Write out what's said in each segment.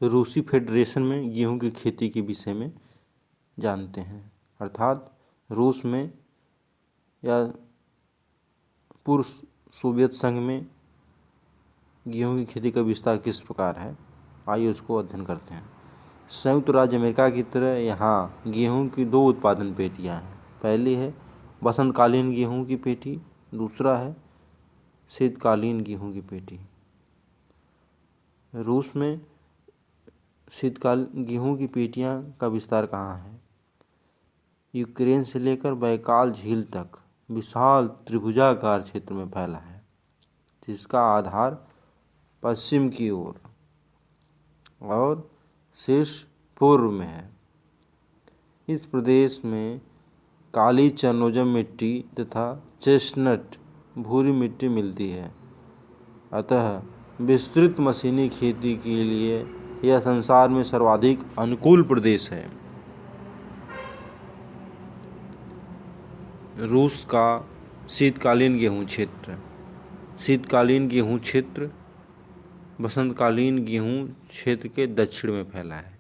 रूसी फेडरेशन में गेहूं की खेती के विषय में जानते हैं। अर्थात रूस में या पूर्व सोवियत संघ में गेहूं की खेती का विस्तार किस प्रकार है, आइए उसको अध्ययन करते हैं। संयुक्त राज्य अमेरिका की तरह यहाँ गेहूं की दो उत्पादन पेटियाँ हैं। पहली है वसंतकालीन गेहूं की पेटी, दूसरा है शीतकालीन गेहूं की पेटी। रूस में शीतकाल गेहूं की पेटियां का विस्तार कहाँ है? यूक्रेन से लेकर बैकाल झील तक विशाल त्रिभुजाकार क्षेत्र में फैला है, जिसका आधार पश्चिम की ओर और शीर्ष पूर्व में है। इस प्रदेश में काली चरनोजम मिट्टी तथा चेस्टनट भूरी मिट्टी मिलती है, अतः विस्तृत मशीनी खेती के लिए यह संसार में सर्वाधिक अनुकूल प्रदेश है। रूस का शीतकालीन गेहूं क्षेत्र। शीतकालीन गेहूं क्षेत्र वसंतकालीन गेहूं क्षेत्र के दक्षिण में फैला है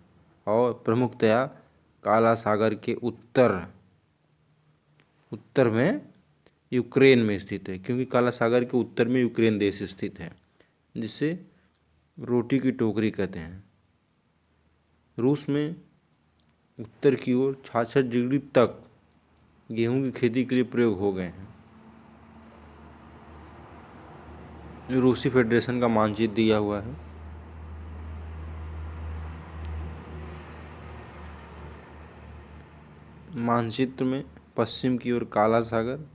और प्रमुखतया काला सागर के उत्तर में यूक्रेन में स्थित है, क्योंकि काला सागर के उत्तर में यूक्रेन देश स्थित है, जिसे रोटी की टोकरी कहते हैं। रूस में उत्तर की ओर 66 डिग्री तक गेहूं की खेती के लिए प्रयोग हो गए हैं। रूसी फेडरेशन का मानचित्र दिया हुआ है। मानचित्र में पश्चिम की ओर काला सागर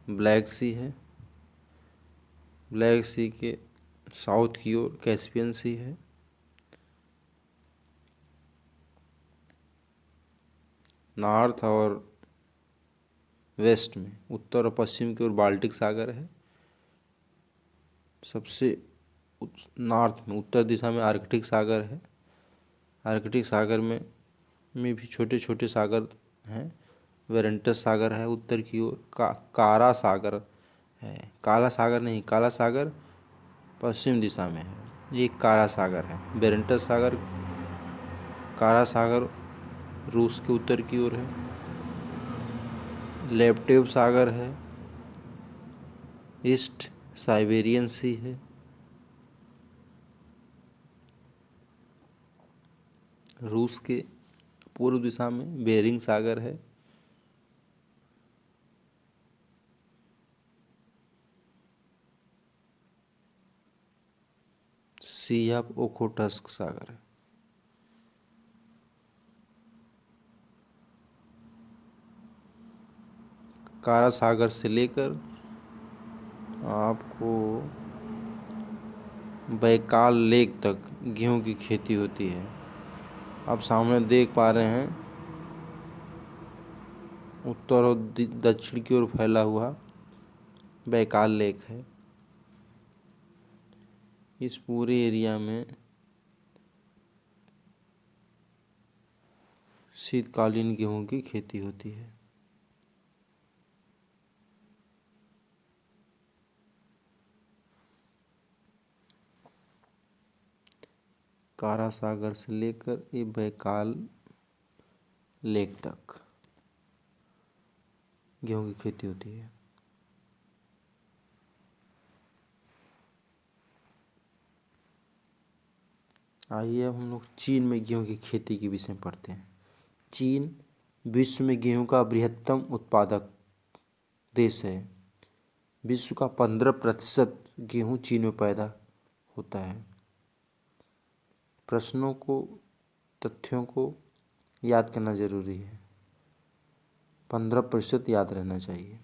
ब्लैक सी है, ब्लैक सी के साउथ की ओर कैस्पियन सी है, नॉर्थ और वेस्ट में उत्तर और पश्चिम की ओर बाल्टिक सागर है। सबसे नॉर्थ में उत्तर दिशा में आर्कटिक सागर है। आर्कटिक सागर में भी छोटे छोटे सागर हैं। वेरेंटस सागर है उत्तर की ओर। कारा सागर है, काला सागर नहीं, काला सागर पश्चिम दिशा में है, ये कारा सागर है। वेरेंटस सागर, कारा सागर रूस के उत्तर की ओर है। लेप्टेव सागर है, ईस्ट साइबेरियन सी है। रूस के पूर्व दिशा में बेरिंग सागर है। सी ऑफ ओखोटस्क सागर है। कारा सागर से लेकर आपको बैकाल लेक तक गेहूं की खेती होती है। आप सामने देख पा रहे हैं उत्तर और दक्षिण की ओर फैला हुआ बैकाल लेक है। इस पूरे एरिया में शीतकालीन गेहूं की खेती होती है। कारा सागर से लेकर ये बैकाल लेक तक गेहूं की खेती होती है। आइए अब हम लोग चीन में गेहूं की खेती के विषय में पढ़ते हैं। चीन विश्व में गेहूं का बृहत्तम उत्पादक देश है। विश्व का 15% गेहूं चीन में पैदा होता है। प्रश्नों को, तथ्यों को याद करना जरूरी है। 15% याद रहना चाहिए।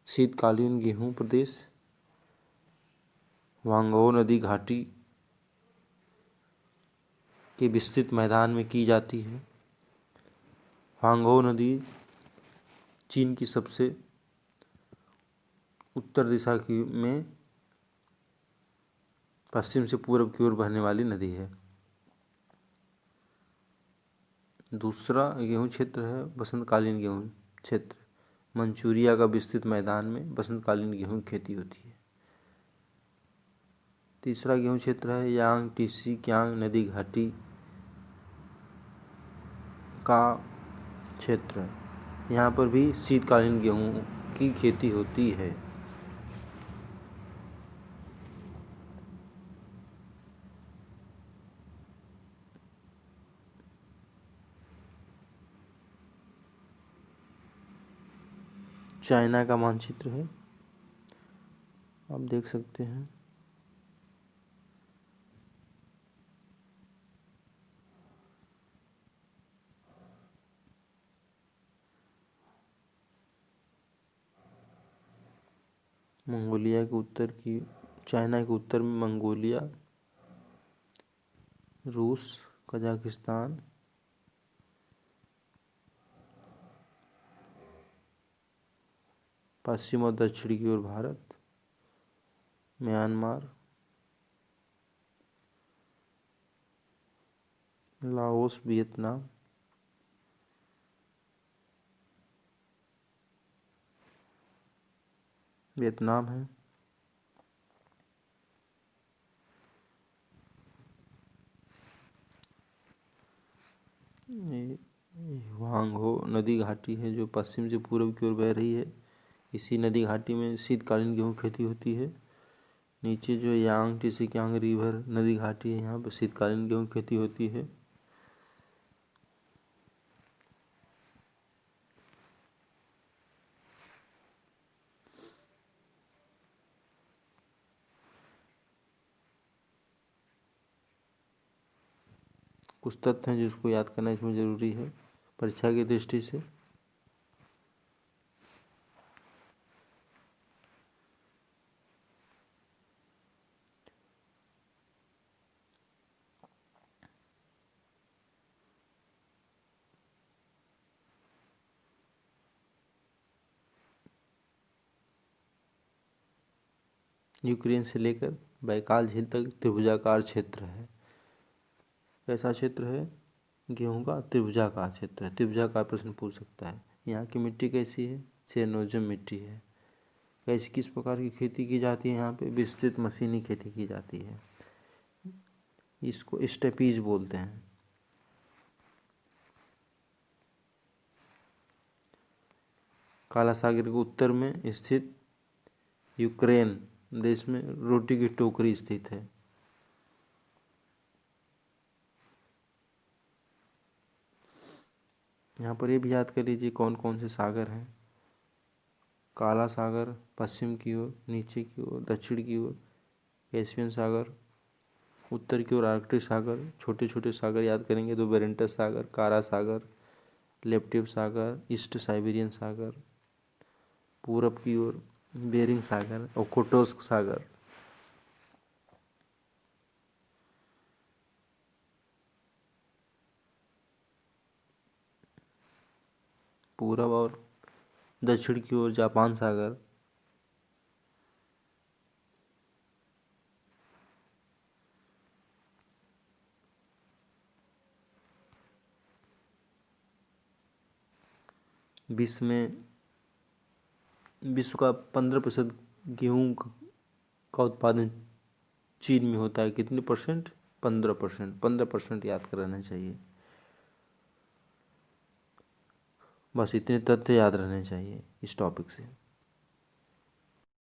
शीतकालीन गेहूं प्रदेश वांगो नदी घाटी के विस्तृत मैदान में की जाती है। वांगो नदी चीन की सबसे उत्तर दिशा की में पश्चिम से पूर्व की ओर बहने वाली नदी है। दूसरा गेहूं क्षेत्र है बसंतकालीन गेहूं क्षेत्र। मंचूरिया का विस्तृत मैदान में बसंतकालीन गेहूं की खेती होती है। तीसरा गेहूं क्षेत्र है यांग टीसी क्यांग नदी घाटी का क्षेत्र, यहाँ पर भी शीतकालीन गेहूँ की खेती होती है। चाइना का मानचित्र है, आप देख सकते हैं। मंगोलिया के उत्तर की, चाइना के उत्तर में मंगोलिया, रूस, कजाकिस्तान, पश्चिम और दक्षिण की ओर Bharat, Myanmar, Laos, Vietnam, Vietnam है। ये हुआंगहो नदी घाटी है जो पश्चिम से पूर्व की ओर बह रही है। इसी नदी घाटी में शीतकालीन गेहूँ खेती होती है। नीचे जो यांग टिसिकियांग रिवर नदी घाटी है, यहाँ पर शीतकालीन गेहूँ खेती होती है। कुछ तथ्य हैं जिसको याद करना इसमें ज़रूरी है परीक्षा की दृष्टि से। यूक्रेन से लेकर बैकाल झील तक त्रिभुजाकार क्षेत्र है। कैसा क्षेत्र है? गेहूं का त्रिभुजाकार क्षेत्र है। त्रिभुजाकार प्रश्न पूछ सकता है। यहाँ की मिट्टी कैसी है? चेरनोजम मिट्टी है। कैसी किस प्रकार की खेती की जाती है? यहाँ पे विस्तृत मशीनी खेती की जाती है। इसको स्टेपीज बोलते हैं। काला सागर के उत्तर में स्थित यूक्रेन देश में रोटी की टोकरी स्थित है। यहाँ पर ये भी याद कर लीजिए कौन कौन से सागर हैं। काला सागर पश्चिम की ओर, नीचे की ओर, दक्षिण की ओर कैस्पियन सागर, उत्तर की ओर आर्कटिक सागर। छोटे छोटे सागर याद करेंगे तो बेरेंटस सागर, कारा सागर, लेप्टिव सागर, ईस्ट साइबेरियन सागर। पूरब की ओर बेरिंग सागर, ओखोटस्क सागर। पूरब और दक्षिण की ओर जापान सागर। विश्व का 15% गेहूँ का उत्पादन चीन में होता है। कितने परसेंट? 15%। 15% याद कर रहना चाहिए। बस इतने तथ्य याद रहने चाहिए इस टॉपिक से।